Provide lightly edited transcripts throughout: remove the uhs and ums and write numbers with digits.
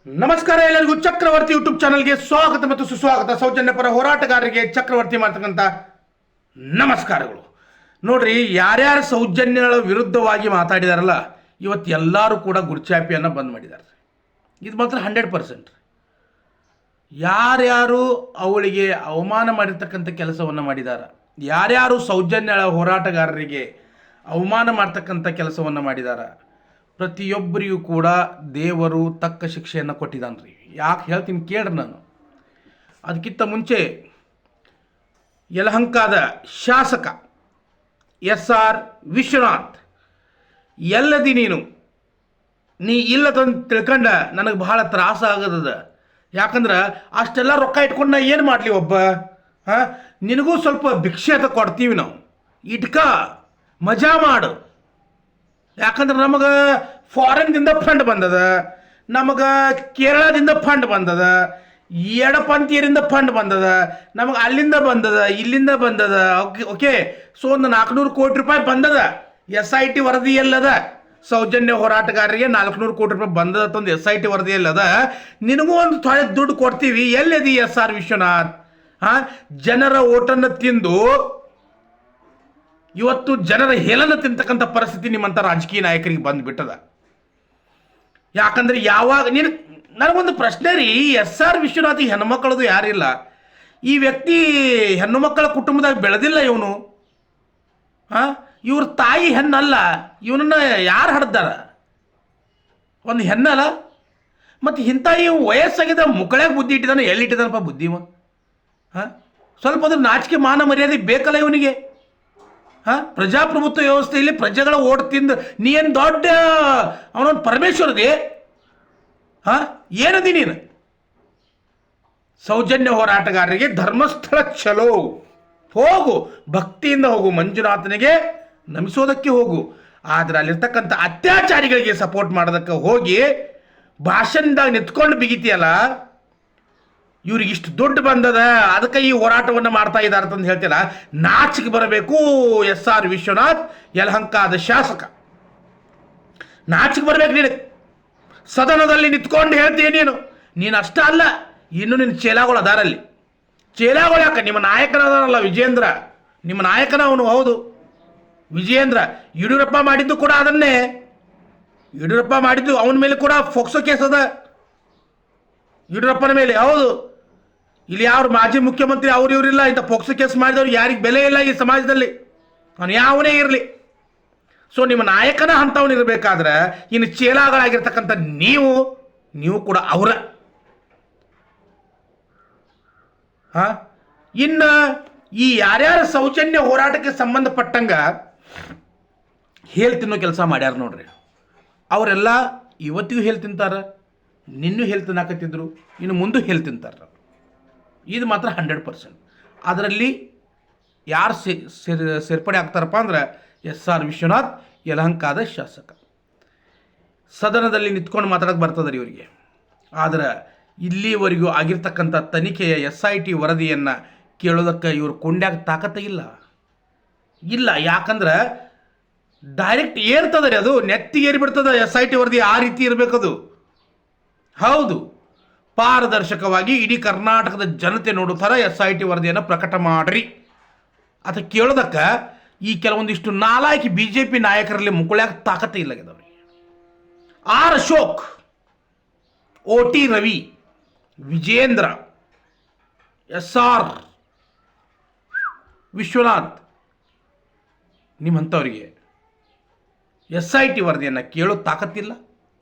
ನಮಸ್ಕಾರ ಎಲ್ಲರಿಗೂ ಚಕ್ರವರ್ತಿ ಯೂಟ್ಯೂಬ್ ಚಾನಲ್ಗೆ ಸ್ವಾಗತ ಮತ್ತು ಸುಸ್ವಾಗತ. ಸೌಜನ್ಯ ಪರ ಹೋರಾಟಗಾರರಿಗೆ ಚಕ್ರವರ್ತಿ ಮಾಡ್ತಕ್ಕಂಥ ನಮಸ್ಕಾರಗಳು. ನೋಡ್ರಿ, ಯಾರ್ಯಾರು ಸೌಜನ್ಯಗಳ ವಿರುದ್ಧವಾಗಿ ಮಾತಾಡಿದಾರಲ್ಲ, ಇವತ್ತು ಎಲ್ಲರೂ ಕೂಡ ಗುಡ್ಚಾಪಿಯನ್ನು ಬಂದ್ ಮಾಡಿದ್ದಾರೆ. ಇದು ಮಾತ್ರ 100%. ಯಾರ್ಯಾರು ಅವಳಿಗೆ ಅವಮಾನ ಮಾಡಿರ್ತಕ್ಕಂಥ ಕೆಲಸವನ್ನು ಮಾಡಿದಾರ, ಯಾರ್ಯಾರು ಸೌಜನ್ಯಗಳ ಹೋರಾಟಗಾರರಿಗೆ ಅವಮಾನ ಮಾಡ್ತಕ್ಕಂಥ ಕೆಲಸವನ್ನು ಮಾಡಿದಾರ, ಪ್ರತಿಯೊಬ್ಬರಿಗೂ ಕೂಡ ದೇವರು ತಕ್ಕ ಶಿಕ್ಷೆಯನ್ನು ಕೊಟ್ಟಿದ್ದಾನೆ ರೀ. ಯಾಕೆ ಹೇಳ್ತೀನಿ ಕೇಳ್ರಿ. ನಾನು ಅದಕ್ಕಿಂತ ಮುಂಚೆ ಯಲಹಂಕದ ಶಾಸಕ SR ವಿಶ್ವನಾಥ್, ಎಲ್ಲದಿ ನೀ ಇಲ್ಲ ತಂದು ತಿಳ್ಕೊಂಡ ನನಗೆ ಬಹಳ ತ್ರಾಸ ಆಗದ. ಯಾಕಂದ್ರೆ ಅಷ್ಟೆಲ್ಲ ರೊಕ್ಕ ಇಟ್ಕೊಂಡು ನಾ ಏನು ಮಾಡಲಿ ಒಬ್ಬ? ನಿನಗೂ ಸ್ವಲ್ಪ ಭಿಕ್ಷೆ ಅಂತ ಕೊಡ್ತೀವಿ ನಾವು, ಇಟ್ಕ ಮಜಾ ಮಾಡು. ಯಾಕಂದ್ರೆ ನಮಗೆ ಫಾರಿನ್ದಿಂದ ಫಂಡ್ ಬಂದದ, ನಮಗೆ ಕೇರಳದಿಂದ ಫಂಡ್ ಬಂದದ, ಎಡಪಂಥೀಯರಿಂದ ಫಂಡ್ ಬಂದದ, ನಮಗೆ ಅಲ್ಲಿಂದ ಬಂದದ, ಇಲ್ಲಿಂದ ಬಂದದ. ಓಕೆ. ಸೊ ಒಂದು 400 ಕೋಟಿ ರೂಪಾಯಿ ಬಂದದ. SIT ವರದಿ ಎಲ್ಲದ? ಸೌಜನ್ಯ ಹೋರಾಟಗಾರರಿಗೆ 400 ಕೋಟಿ ರೂಪಾಯಿ ಬಂದದ ಒಂದು SIT ವರದಿ ಎಲ್ಲದ? ನಿನಗೂ ಒಂದು ಥೊಡೆ ದುಡ್ಡು ಕೊಡ್ತೀವಿ. ಎಲ್ಲಿದೆ SR ವಿಶ್ವನಾಥ್? ಜನರ ಓಟನ್ನು ತಿಂದು ಇವತ್ತು ಜನರ ಹೇಳನ್ನು ತಿಂತಕ್ಕಂಥ ಪರಿಸ್ಥಿತಿ ನಿಮ್ಮಂಥ ರಾಜಕೀಯ ನಾಯಕರಿಗೆ ಬಂದುಬಿಟ್ಟದ. ಯಾಕಂದ್ರೆ ಯಾವಾಗ ನನಗೊಂದು ಪ್ರಶ್ನೆ ರೀ, SR ವಿಶ್ವನಾಥ್ ಹೆಣ್ಮಕ್ಳದು ಯಾರಿಲ್ಲ. ಈ ವ್ಯಕ್ತಿ ಹೆಣ್ಣು ಮಕ್ಕಳ ಕುಟುಂಬದಾಗ ಬೆಳೆದಿಲ್ಲ. ಇವನು ಇವ್ರ ತಾಯಿ ಹೆಣ್ಣಲ್ಲ. ಇವನನ್ನ ಯಾರು ಹಡ್ದಾರ? ಒಂದು ಹೆಣ್ಣಲ್ಲ. ಮತ್ತು ಇಂಥ ಇವು ವಯಸ್ಸಾಗಿದ್ದ ಮುಕ್ಕಳ್ಯಾಗ ಬುದ್ಧಿ ಇಟ್ಟಿದ್ದಾನೆ. ಎಲ್ಲಿಟ್ಟಿದ್ದಾನಪ್ಪ ಬುದ್ಧಿವ? ಸ್ವಲ್ಪ ಅದ್ರ ನಾಚಿಕೆ ಮಾನ ಮರ್ಯಾದೆ ಬೇಕಲ್ಲ ಇವನಿಗೆ. ಪ್ರಜಾಪ್ರಭುತ್ವ ವ್ಯವಸ್ಥೆಯಲ್ಲಿ ಪ್ರಜೆಗಳ ಓಟ್ ತಿಂದು ನೀ ಏನು ದೊಡ್ಡ ಅವನೊಂದು ಪರಮೇಶ್ವರದೇ? ಏನದಿ ನೀನು? ಸೌಜನ್ಯ ಹೋರಾಟಗಾರರಿಗೆ ಧರ್ಮಸ್ಥಳ ಚಲೋ ಹೋಗು, ಭಕ್ತಿಯಿಂದ ಹೋಗು, ಮಂಜುನಾಥನಿಗೆ ನಮಿಸೋದಕ್ಕೆ ಹೋಗು. ಆದ್ರೆ ಅಲ್ಲಿರ್ತಕ್ಕಂಥ ಅತ್ಯಾಚಾರಿಗಳಿಗೆ ಸಪೋರ್ಟ್ ಮಾಡೋದಕ್ಕೆ ಹೋಗಿ ಭಾಷಣದಾಗ ನಿಂತ್ಕೊಂಡು ಬಿಗಿತಿಯಲ್ಲ, ಇವ್ರಿಗೆ ಇಷ್ಟು ದುಡ್ಡು ಬಂದದ, ಅದಕ್ಕೆ ಈ ಹೋರಾಟವನ್ನು ಮಾಡ್ತಾ ಇದ್ದಾರೆ ಅಂತಂದು ಹೇಳ್ತಿಲ್ಲ. ನಾಚಿಕೆ ಬರಬೇಕು. SR ವಿಶ್ವನಾಥ್, ಯಲಹಂಕದ ಶಾಸಕ, ನಾಚಿಕೆ ಬರಬೇಕು. ನೀನು ಸದನದಲ್ಲಿ ನಿಂತ್ಕೊಂಡು ಹೇಳ್ತೀಯ. ನೀನು ಅಷ್ಟ ಅಲ್ಲ, ಇನ್ನು ನಿನ್ನ ಚೇಲಾಗಳು ಅದಾರಲ್ಲಿ. ಚೇಲಾಗಳು ಯಾಕೆ? ನಿಮ್ಮ ನಾಯಕನದಾರಲ್ಲ ವಿಜೇಂದ್ರ, ನಿಮ್ಮ ನಾಯಕನ ಅವನು. ಹೌದು, ವಿಜಯೇಂದ್ರ. ಯಡಿಯೂರಪ್ಪ ಮಾಡಿದ್ದು ಕೂಡ ಅದನ್ನೇ. ಯಡಿಯೂರಪ್ಪ ಮಾಡಿದ್ದು ಅವನ ಮೇಲೆ ಕೂಡ ಫೋಕ್ಸೋ ಕೇಸ್ ಅದ, ಯಡಿಯೂರಪ್ಪನ ಮೇಲೆ. ಹೌದು, ಇಲ್ಲಿ ಯಾರು ಮಾಜಿ ಮುಖ್ಯಮಂತ್ರಿ ಅವ್ರು ಇವರಿಲ್ಲ. ಇಂಥ ಪೋಕ್ಸೋ ಕೇಸ್ ಮಾಡಿದವ್ರು ಯಾರಿಗೆ ಬೆಲೆ ಇಲ್ಲ ಈ ಸಮಾಜದಲ್ಲಿ, ಅವನು ಯಾವನೇ ಇರಲಿ. ಸೊ ನಿಮ್ಮ ನಾಯಕನ ಅಂಥವನು ಇರಬೇಕಾದ್ರೆ ಇನ್ನು ಚೇಲಾಗಳಾಗಿರ್ತಕ್ಕಂಥ ನೀವು ಕೂಡ ಅವರ. ಇನ್ನು ಈ ಯಾರ್ಯಾರ ಸೌಜನ್ಯ ಹೋರಾಟಕ್ಕೆ ಸಂಬಂಧಪಟ್ಟಂಗ ಹೇಳ್ತಿನ್ನೋ ಕೆಲಸ ಮಾಡ್ಯಾರ ನೋಡ್ರಿ, ಅವರೆಲ್ಲ ಇವತ್ತಿಗೂ ಹೇಳ್ತಿಂತಾರ, ನಿನ್ನೂ ಹೇಳ್ತಿನ್ನಾಕತ್ತಿದ್ರು, ಇನ್ನು ಮುಂದೂ ಹೇಳ್ತಿಂತಾರ. ಇದು ಮಾತ್ರ 100%. ಅದರಲ್ಲಿ ಯಾರು ಸೇರ್ಪಡೆ ಆಗ್ತಾರಪ್ಪ ಅಂದ್ರೆ SR ವಿಶ್ವನಾಥ್, ಯಲಹಂಕದ ಶಾಸಕ. ಸದನದಲ್ಲಿ ನಿಂತ್ಕೊಂಡು ಮಾತಾಡೋಕೆ ಬರ್ತದೆ ಇವರಿಗೆ. ಆದರೆ ಇಲ್ಲಿವರೆಗೂ ಆಗಿರ್ತಕ್ಕಂಥ ತನಿಖೆಯ SIT ವರದಿಯನ್ನು ಕೇಳೋದಕ್ಕೆ ಇವರು ಕೊಂಡ್ಯಾಗ ತಾಕತ್ತ ಇಲ್ಲ. ಯಾಕಂದ್ರೆ ಡೈರೆಕ್ಟ್ ಏರ್ತದೆ ರೀ, ಅದು ನೆತ್ತಿಗೆ ಏರಿಬಿಡ್ತದೆ. SIT ವರದಿ ಆ ರೀತಿ ಇರಬೇಕದು. ಹೌದು, ಪಾರದರ್ಶಕವಾಗಿ ಇಡೀ ಕರ್ನಾಟಕದ ಜನತೆ ನೋಡೋ ಥರ SIT ವರದಿಯನ್ನು ಪ್ರಕಟ ಮಾಡ್ರಿ ಅಂತ ಕೇಳೋದಕ್ಕೆ ಈ ಕೆಲವೊಂದಿಷ್ಟು ನಾಲಾಯಕಿ BJP ನಾಯಕರಲ್ಲಿ ಮುಕ್ಕಳ್ಯಾಗ ತಾಕತ್ತೆ ಇಲ್ಲಗಿದವ್ರಿ. R Ashok, OT Ravi, Vijendra, SR Vishwanath, ನಿಮ್ಮಂಥವರಿಗೆ SIT ವರದಿಯನ್ನು ಕೇಳೋ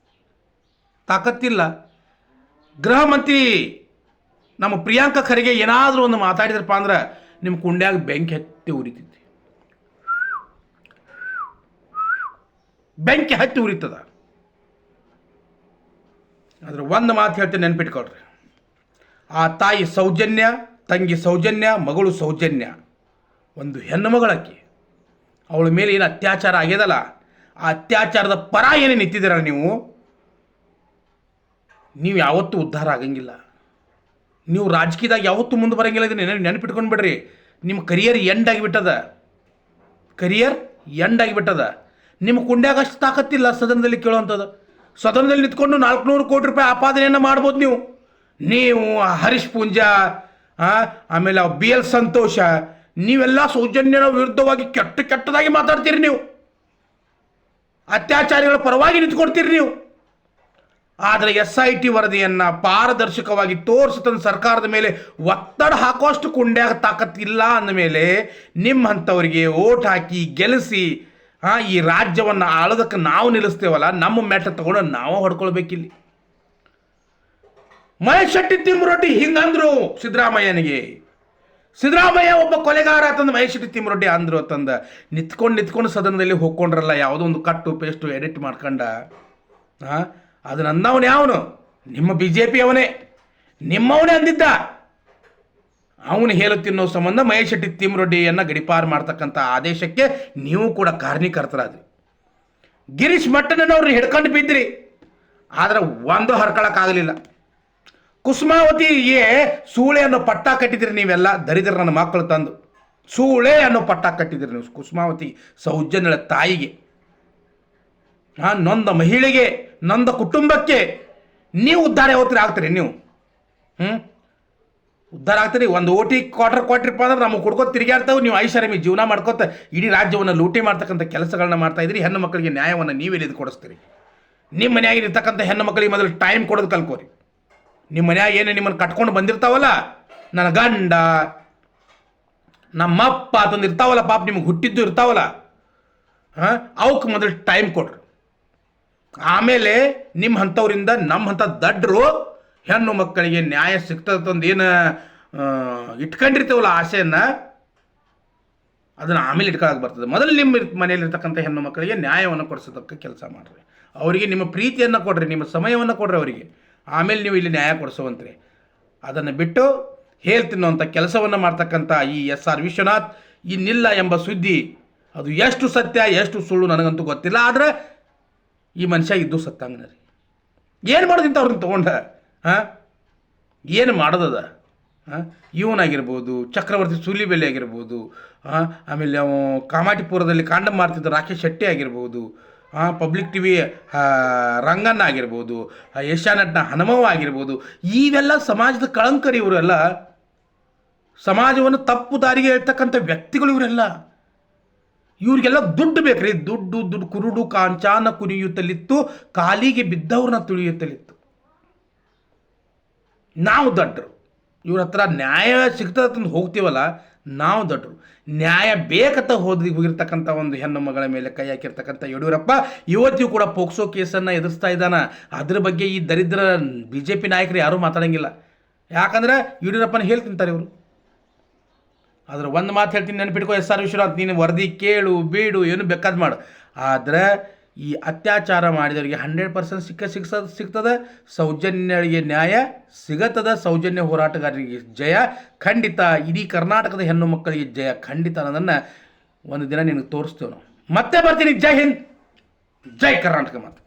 ತಾಕತ್ತಿಲ್ಲ. ಗೃಹ ಮಂತ್ರಿ ನಮ್ಮ ಪ್ರಿಯಾಂಕ ಖರ್ಗೆ ಏನಾದರೂ ಒಂದು ಮಾತಾಡಿದ್ರಪ್ಪ ಅಂದ್ರೆ ನಿಮ್ಮ ಕುಂಡ್ಯಾಗ ಬೆಂಕಿ ಹತ್ತಿ ಉರಿತದ. ಆದ್ರೆ ಒಂದು ಮಾತು ಹೇಳ್ತೀನಿ, ನೆನ್ಪಿಟ್ಕೊಳ್ರಿ. ಆ ತಾಯಿ ಸೌಜನ್ಯ, ತಂಗಿ ಸೌಜನ್ಯ, ಮಗಳು ಸೌಜನ್ಯ, ಒಂದು ಹೆಣ್ಣು ಮಗಳಕ್ಕಿ. ಅವಳ ಮೇಲೆ ಏನು ಅತ್ಯಾಚಾರ ಆಗ್ಯದಲ್ಲ, ಆ ಅತ್ಯಾಚಾರದ ಪರ ಏನೇ ನಿಂತಿದ್ದೀರ ನೀವು ಯಾವತ್ತೂ ಉದ್ಧಾರ ಆಗಂಗಿಲ್ಲ. ನೀವು ರಾಜಕೀಯದಾಗ ಯಾವತ್ತೂ ಮುಂದೆ ಬರೋಂಗಿಲ್ಲ. ಇದನ್ನ ನೆನಪಿಟ್ಕೊಂಡು ಬಿಡ್ರಿ. ನಿಮ್ಮ ಕರಿಯರ್ ಎಂಡ್ ಆಗಿಬಿಟ್ಟದ. ನಿಮ್ಮ ಕುಂಡ್ಯಾಗ ಅಷ್ಟು ತಾಕತ್ತಿಲ್ಲ ಸದನದಲ್ಲಿ ಕೇಳೋವಂಥದ್ದು. ಸದನದಲ್ಲಿ ನಿಂತ್ಕೊಂಡು 400 ಕೋಟಿ ರೂಪಾಯಿ ಆಪಾದನೆಯನ್ನು ಮಾಡ್ಬೋದು ನೀವು ಹರೀಶ್ ಪೂಂಜಾ, ಆಮೇಲೆ ಬಿ ಎಲ್ ಸಂತೋಷ, ನೀವೆಲ್ಲ ಸೌಜನ್ಯನ ವಿರುದ್ಧವಾಗಿ ಕೆಟ್ಟದಾಗಿ ಮಾತಾಡ್ತೀರಿ. ನೀವು ಅತ್ಯಾಚಾರಿಗಳ ಪರವಾಗಿ ನಿಂತ್ಕೊಡ್ತೀರಿ ನೀವು. ಆದರೆ SIT ವರದಿಯನ್ನು ಪಾರದರ್ಶಕವಾಗಿ ತೋರಿಸುತ್ತ ಸರ್ಕಾರದ ಮೇಲೆ ಒತ್ತಡ ಹಾಕೋಷ್ಟು ಕುಂಡ್ಯಾಗ ತಾಕತ್ತಿಲ್ಲ ಅಂದಮೇಲೆ ನಿಮ್ಮಂಥವರಿಗೆ ಓಟ್ ಹಾಕಿ ಗೆಲ್ಲಿಸಿ ಈ ರಾಜ್ಯವನ್ನು ಆಳೋದಕ್ಕೆ ನಾವು ನಿಲ್ಲಿಸ್ತೇವಲ್ಲ, ನಮ್ಮ ಮೆಟ್ಟ ತಗೊಂಡು ನಾವು ಹೊಡ್ಕೊಳ್ಬೇಕಿಲ್ಲಿ. ಮಹೇಶ್ ಶೆಟ್ಟಿ ತಿಮ್ಮರೊಡ್ಡಿ ಹಿಂಗಂದ್ರು ಸಿದ್ದರಾಮಯ್ಯನಿಗೆ. ಸಿದ್ದರಾಮಯ್ಯ ಒಬ್ಬ ಕೊಲೆಗಾರ ಅಂತಂದು ಮಹೇಶ್ ಶೆಟ್ಟಿ ತಿಮ್ಮರೊಡ್ಡಿ ಅಂದ್ರು ಅಂತಂದ ನಿಂತ್ಕೊಂಡು ಸದನದಲ್ಲಿ ಹೋಗ್ಕೊಂಡ್ರಲ್ಲ, ಯಾವುದೋ ಒಂದು ಕಟ್ಟು ಪೇಸ್ಟು ಎಡಿಟ್ ಮಾಡ್ಕೊಂಡ. ಅದನ್ನ ಅಂದವನು ಯಾವನು? ನಿಮ್ಮ BJP ಅವನೇ, ನಿಮ್ಮವನೇ ಅಂದಿದ್ದ. ಅವನು ಹೇಳು ತಿನ್ನೋ ಸಂಬಂಧ ಮಹೇಶ್ ಶೆಟ್ಟಿ ತಿಮ್ಮರೊಡ್ಡಿಯನ್ನು ಗಡಿಪಾರು ಮಾಡ್ತಕ್ಕಂಥ ಆದೇಶಕ್ಕೆ ನೀವು ಕೂಡ ಕಾರಣೀಕರ್ತರಾದ್ರಿ. ಗಿರೀಶ್ ಮಟ್ಟಣ್ಣನವ್ರನ್ನ ಹಿಡ್ಕೊಂಡು ಬಿದ್ದಿರಿ, ಆದರೆ ಒಂದು ಹರ್ಕೊಳಕ್ಕಾಗಲಿಲ್ಲ. ಕುಸುಮಾವತಿಗೆ ಸೂಳೆ ಅನ್ನೋ ಪಟ್ಟ ಕಟ್ಟಿದಿರಿ ನೀವೆಲ್ಲ, ದರಿದ್ರ ನನ್ನ ಮಕ್ಕಳು ತಂದು ಸೂಳೆ ಅನ್ನೋ ಪಟ್ಟ ಕಟ್ಟಿದಿರಿ ನೀವು ಕುಸುಮಾವತಿ ಸೌಜನ್ಯಳ ತಾಯಿಗೆ, ನೊಂದ ಮಹಿಳೆಗೆ, ನೊಂದ ಕುಟುಂಬಕ್ಕೆ. ನೀವು ಉದ್ಧಾರ ಯಾವತ್ತರ ಆಗ್ತೀರಿ? ನೀವು ಉದ್ಧಾರ ಆಗ್ತೀರಿ? ಒಂದು ಓಟಿ ಕ್ವಾರ್ಟರ್ ಕೊಟ್ರಿಪ್ಪ ಅಂದ್ರೆ ನಮಗೆ ಕೊಡ್ಕೋತ ತಿರುಗಾಡ್ತಾವೆ. ನೀವು ಐಷಾರಾಮಿ ಜೀವನ ಮಾಡ್ಕೋತ ಇಡೀ ರಾಜ್ಯವನ್ನು ಲೂಟಿ ಮಾಡ್ತಕ್ಕಂಥ ಕೆಲಸಗಳನ್ನ ಮಾಡ್ತಾ ಇದ್ರಿ. ಹೆಣ್ಣು ಮಕ್ಕಳಿಗೆ ನ್ಯಾಯವನ್ನು ನೀವೆಲ್ಲಿದ್ದು ಕೊಡಿಸ್ತೀರಿ? ನಿಮ್ಮ ಮನೆಯಾಗಿ ಇರ್ತಕ್ಕಂಥ ಹೆಣ್ಣು ಮಕ್ಕಳಿಗೆ ಮೊದಲು ಟೈಮ್ ಕೊಡೋದು ಕಲ್ಕೋರಿ. ನಿಮ್ಮ ಮನ್ಯಾಗ ಏನು ನಿಮ್ಮನ್ನು ಕಟ್ಕೊಂಡು ಬಂದಿರ್ತಾವಲ್ಲ, ನನ್ನ ಗಂಡ ನಮ್ಮಪ್ಪ ಅಂತಂದು ಇರ್ತಾವಲ್ಲ, ಪಾಪ ನಿಮ್ಗೆ ಹುಟ್ಟಿದ್ದು ಇರ್ತಾವಲ್ಲ, ಅವಕ್ಕೆ ಮೊದಲು ಟೈಮ್ ಕೊಡ್ರಿ. ಆಮೇಲೆ ನಿಮ್ಮ ಅಂಥವ್ರಿಂದ ನಮ್ಮ ಅಂಥ ದಡ್ಡರು ಹೆಣ್ಣು ಮಕ್ಕಳಿಗೆ ನ್ಯಾಯ ಸಿಗ್ತದಂದು ಏನು ಇಟ್ಕೊಂಡಿರ್ತೇವಲ್ಲ ಆಸೆಯನ್ನು, ಅದನ್ನು ಆಮೇಲೆ ಇಟ್ಕೊಳಕ್ಕೆ ಬರ್ತದೆ. ಮೊದಲು ನಿಮ್ಮ ಮನೆಯಲ್ಲಿರ್ತಕ್ಕಂಥ ಹೆಣ್ಣು ಮಕ್ಕಳಿಗೆ ನ್ಯಾಯವನ್ನು ಕೊಡಿಸೋದಕ್ಕೆ ಕೆಲಸ ಮಾಡಿರಿ. ಅವರಿಗೆ ನಿಮ್ಮ ಪ್ರೀತಿಯನ್ನು ಕೊಡ್ರಿ, ನಿಮ್ಮ ಸಮಯವನ್ನು ಕೊಡ್ರಿ ಅವರಿಗೆ. ಆಮೇಲೆ ನೀವು ಇಲ್ಲಿ ನ್ಯಾಯ ಕೊಡಿಸುವಂತ್ರಿ. ಅದನ್ನು ಬಿಟ್ಟು ಹೇಳ್ತಿನ್ನುವಂಥ ಕೆಲಸವನ್ನು ಮಾಡ್ತಕ್ಕಂಥ ಈ SR ವಿಶ್ವನಾಥ್ ಇನ್ನಿಲ್ಲ ಎಂಬ ಸುದ್ದಿ ಅದು ಎಷ್ಟು ಸತ್ಯ ಎಷ್ಟು ಸುಳ್ಳು ನನಗಂತೂ ಗೊತ್ತಿಲ್ಲ. ಆದರೆ ಈ ಮನುಷ್ಯ ಇದ್ದು ಸತ್ತಂಗನ ರೀ. ಏನು ಮಾಡೋದಿಂತ ಅವ್ರನ್ನ ತೊಗೊಂಡ ಏನು ಮಾಡೋದದ? ಇವನಾಗಿರ್ಬೋದು, ಚಕ್ರವರ್ತಿ ಸೂಲಿಬೆಲೆ ಆಗಿರ್ಬೋದು, ಆಮೇಲೆ ಅವ ಕಾಮಾಟಿಪುರದಲ್ಲಿ ಕಾಂಡ ಮಾಡ್ತಿದ್ದ ರಾಕೇಶ್ ಶೆಟ್ಟಿ ಆಗಿರ್ಬೋದು, ಪಬ್ಲಿಕ್ TV ರಂಗಣ್ಣ ಆಗಿರ್ಬೋದು, ಏಷ್ಯಾನೆಟ್ನ ಹನುಮವ್ವ ಆಗಿರ್ಬೋದು, ಇವೆಲ್ಲ ಸಮಾಜದ ಕಳಂಕರಿ. ಇವರೆಲ್ಲ ಸಮಾಜವನ್ನು ತಪ್ಪು ದಾರಿಗೆ ಹೇಳ್ತಕ್ಕಂಥ ವ್ಯಕ್ತಿಗಳು ಇವರೆಲ್ಲ. ಇವ್ರಿಗೆಲ್ಲ ದುಡ್ಡು ಬೇಕ್ರಿ, ದುಡ್ಡು ಕುರುಡು ಕಾಂಚಾನ ಕುಣಿಯುತ್ತಲಿತ್ತು, ಕಾಲಿಗೆ ಬಿದ್ದವ್ರನ್ನ ತುಳಿಯುತ್ತಲಿತ್ತು. ನಾವು ದಡ್ಡರು, ಇವ್ರ ಹತ್ರ ನ್ಯಾಯ ಸಿಗ್ತದಂತ ಹೋಗ್ತೀವಲ್ಲ, ನಾವು ದಡ್ಡರು. ನ್ಯಾಯ ಬೇಕಂತ ಹೋಗಿರ್ತಕ್ಕಂಥ ಒಂದು ಹೆಣ್ಣು ಮಗಳ ಮೇಲೆ ಕೈ ಹಾಕಿರ್ತಕ್ಕಂಥ ಯಡಿಯೂರಪ್ಪ ಇವತ್ತಿಗೂ ಕೂಡ ಪೋಕ್ಸೋ ಕೇಸನ್ನು ಎದುರಿಸ್ತಾ ಇದ್ದಾನೆ. ಅದ್ರ ಬಗ್ಗೆ ಈ ದರಿದ್ರ BJP ನಾಯಕರು ಯಾರೂ ಮಾತಾಡೋಂಗಿಲ್ಲ. ಯಾಕಂದ್ರೆ ಯಡಿಯೂರಪ್ಪನ ಹೇಳ್ತಿಂತಾರೆ ಇವರು. ಆದ್ರೆ ಒಂದು ಮಾತು ಹೇಳ್ತೀನಿ, ನೆನಪಿಟ್ಕೋ SR ವಿಶ್ವನಾಥ್, ನೀನು ವರದಿ ಕೇಳು ಬೀಡು ಏನು ಬೇಕಾದ್ ಮಾಡು, ಆದರೆ ಈ ಅತ್ಯಾಚಾರ ಮಾಡಿದವರಿಗೆ 100% ಸಿಗ್ತದೆ. ಸೌಜನ್ಯಗಳಿಗೆ ನ್ಯಾಯ ಸಿಗತ್ತದ. ಸೌಜನ್ಯ ಹೋರಾಟಗಾರರಿಗೆ ಜಯ ಖಂಡಿತ. ಇಡೀ ಕರ್ನಾಟಕದ ಹೆಣ್ಣು ಮಕ್ಕಳಿಗೆ ಜಯ ಖಂಡಿತ ಅನ್ನೋದನ್ನು ಒಂದು ದಿನ ನಿನಗೆ ತೋರಿಸ್ತೇವೆ ನಾವು. ಮತ್ತೆ ಬರ್ತೀನಿ. ಜೈ ಹಿಂದ್, ಜೈ ಕರ್ನಾಟಕ ಮಾತು.